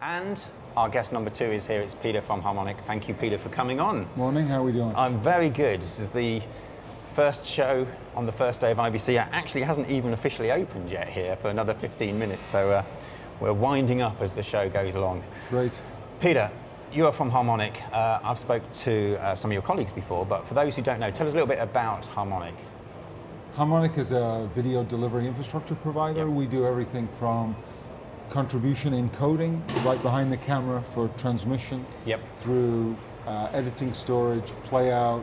And our guest number 2 is here. It's Peter from Harmonic. Thank you, Peter, for coming on. Morning, how are we doing? I'm very good. This is the first show on the first day of IBC. It actually hasn't even officially opened yet here for another 15 minutes, so we're winding up as the show goes along. Great. Peter, you are from Harmonic. I've spoke to some of your colleagues before, but for those who don't know, tell us a little bit about Harmonic. Harmonic is a video delivery infrastructure provider. Yep. We do everything from contribution encoding, right behind the camera for transmission, Yep. through editing, storage, playout,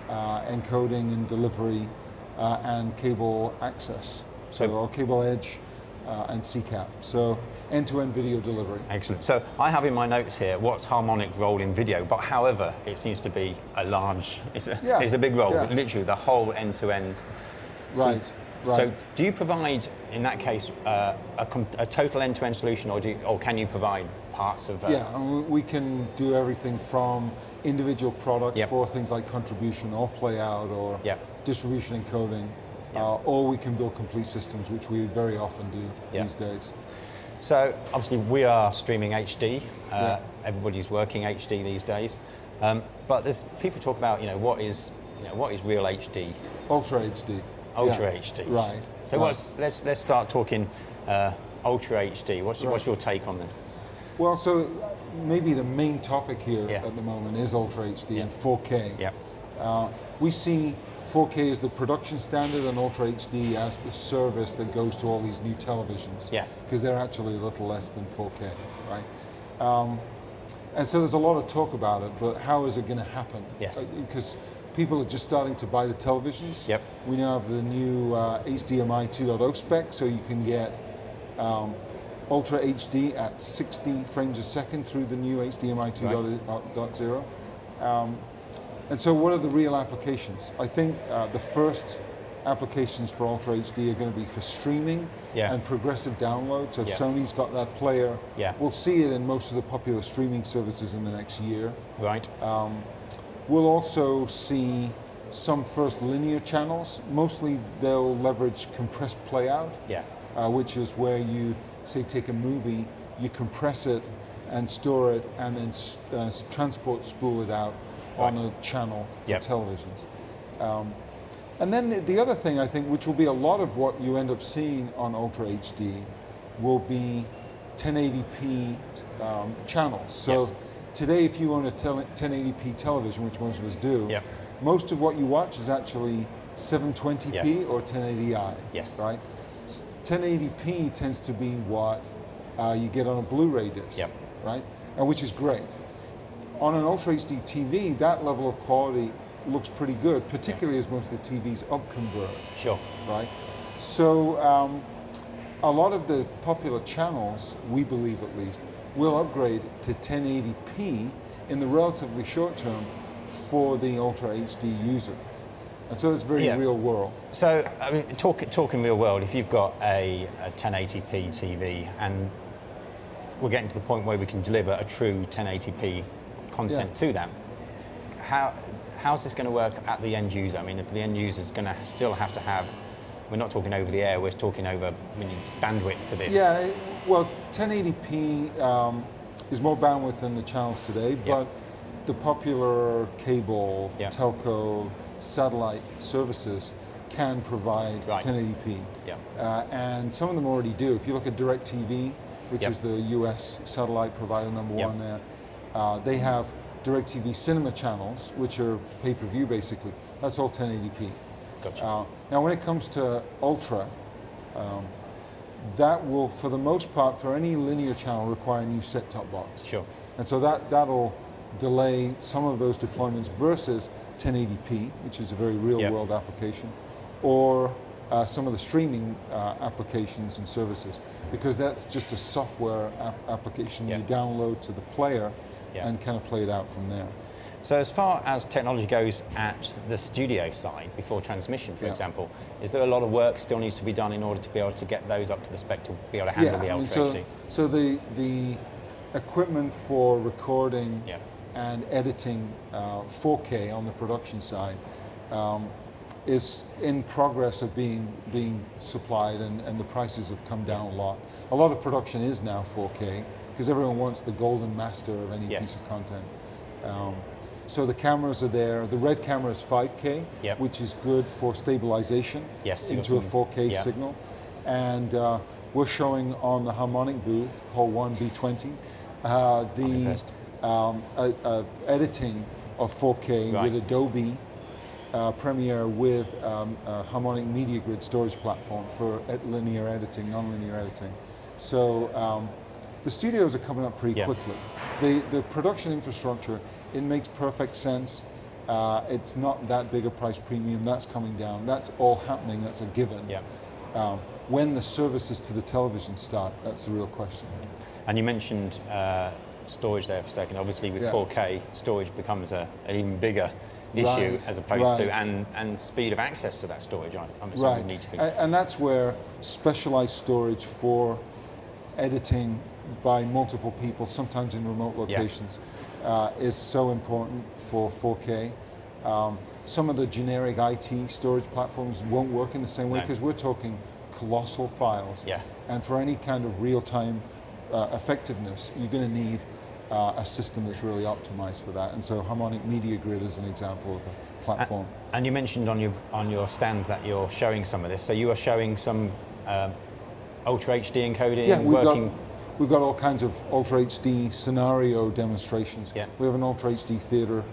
encoding and delivery, and cable access. So our cable edge and CCAP. So end-to-end video delivery. Excellent. So I have in my notes here, what's Harmonic role in video? But however, it seems to be it's a big role, Yeah. literally the whole end-to-end. Right. So do you provide, in that case, a total end-to-end solution, or can you provide parts of? Yeah, and we can do everything from individual products Yep. for things like contribution or playout or Yep. distribution encoding, Yep. or we can build complete systems, which we very often do Yep. these days. So obviously we are streaming HD. Yeah. Everybody's working HD these days, but there's people talk about what is real HD, Ultra HD. Ultra Yeah. HD. Right. So right. let's start talking Ultra HD. What's your take on that? Well, so maybe the main topic here Yeah. at the moment is Ultra HD Yeah. and 4K. Yeah. We see 4K as the production standard and Ultra HD as the service that goes to all these new televisions. Yeah. Because they're actually a little less than 4K, right? And so there's a lot of talk about it, but how is it going to happen? Yes. Because people are just starting to buy the televisions. Yep. We now have the new HDMI 2.0 spec, so you can get Ultra HD at 60 frames a second through the new HDMI 2.0. And so what are the real applications? I think the first applications for Ultra HD are going to be for streaming Yeah. and progressive download. So Yeah. Sony's got that player. Yeah. We'll see it in most of the popular streaming services in the next year. Right. We'll also see some first linear channels. Mostly they'll leverage compressed playout, Yeah. which is where you, say, take a movie, you compress it and store it, and then transport spool it out on a channel for Yep. televisions. And then the other thing, I think, which will be a lot of what you end up seeing on Ultra HD, will be 1080p channels. So Yes. today, if you own a 1080p television, which most of us do, Yep. most of what you watch is actually 720p or 1080i. Yes. Right? 1080p tends to be what you get on a Blu-ray disc. Yep. Right? And which is great. On an Ultra HD TV, that level of quality looks pretty good, particularly as most of the TVs upconvert. Sure. Right? So a lot of the popular channels, we believe at least, will upgrade to 1080p in the relatively short term for the Ultra HD user. And so it's very real world. So, I mean, talking real world, if you've got a 1080p TV and we're getting to the point where we can deliver a true 1080p content to them, how's this going to work at the end user? I mean, if the end user is going to still have to have, we're not talking over the air, we're talking over bandwidth for this. Yeah, well, 1080p is more bandwidth than the channels today, but the popular cable, telco, satellite services can provide 1080p. And some of them already do. If you look at DirecTV, which is the US satellite provider number one there, they have DirecTV cinema channels, which are pay-per-view basically. That's all 1080p. Gotcha. Now when it comes to Ultra, that will, for the most part, for any linear channel, require a new set-top box. Sure. And so that'll delay some of those deployments versus 1080p, which is a very real-world application, or some of the streaming applications and services, because that's just a software application you download to the player and kind of play it out from there. So as far as technology goes at the studio side, before transmission, for example, is there a lot of work still needs to be done in order to be able to get those up to the spec to be able to handle the Ultra HD? So the equipment for recording and editing 4K on the production side is in progress of being supplied, and the prices have come down a lot. A lot of production is now 4K. because everyone wants the golden master of any Yes. piece of content. So the cameras are there. The red camera is 5K, Yep. which is good for stabilization Yes, you've got into a some- 4K yeah. signal. And we're showing on the Harmonic booth, Hall 1 B20, the impressed. editing of 4K Right. with Adobe Premiere with a Harmonic Media Grid storage platform for linear editing, non-linear editing. So the studios are coming up pretty Yeah. quickly. The production infrastructure, it makes perfect sense. It's not that big a price premium. That's coming down. That's all happening. That's a given. Yeah. When the services to the television start, that's the real question. And you mentioned storage there for a second. Obviously, with Yeah. 4K, storage becomes an even bigger issue Right, as opposed to, right. and speed of access to that storage, I'm assuming, Right, would need to be. and that's where specialized storage for editing by multiple people, sometimes in remote locations, is so important for 4K. Some of the generic IT storage platforms won't work in the same way No. because we're talking colossal files. Yeah. And for any kind of real-time effectiveness, you're going to need a system that's really optimized for that. And so Harmonic Media Grid is an example of a platform. And you mentioned on your stand that you're showing some of this. So you are showing some Ultra HD encoding, Yeah, working. we've got all kinds of Ultra HD scenario demonstrations. Yeah. We have an Ultra HD theater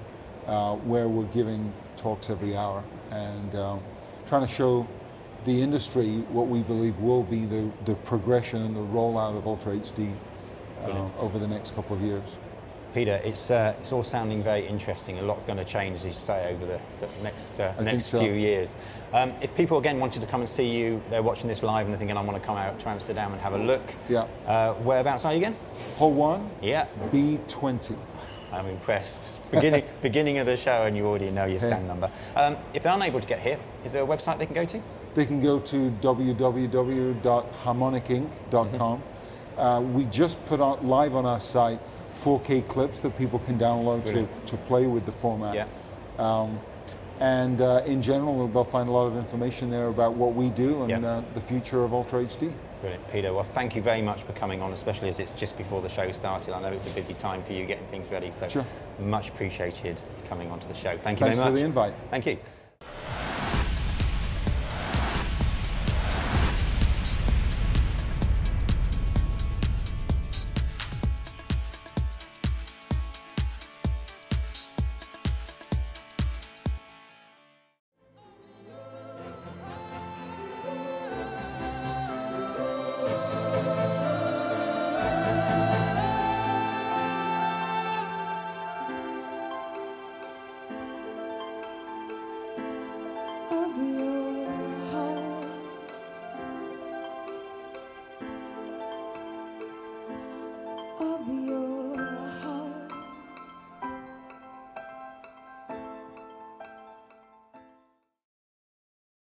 where we're giving talks every hour and trying to show the industry what we believe will be the progression and the rollout of Ultra HD over the next couple of years. Peter, it's all sounding very interesting. A lot's going to change, as you say, over the next so. few years. If people again wanted to come and see you, they're watching this live and they're thinking, I want to come out to Amsterdam and have a look. Yeah. Whereabouts are you again? Hall 1, Yeah. B20. I'm impressed. Beginning of the show, and you already know your stand number. If they're unable to get here, is there a website they can go to? They can go to www.harmonicinc.com. We just put out live on our site 4K clips that people can download to play with the format. Yeah. And in general, they'll find a lot of information there about what we do and the future of Ultra HD. Brilliant, Peter. Well, thank you very much for coming on, especially as it's just before the show started. I know it's a busy time for you getting things ready, so Sure. much appreciated coming onto the show. Thank you Thanks very much. for the invite. Thank you.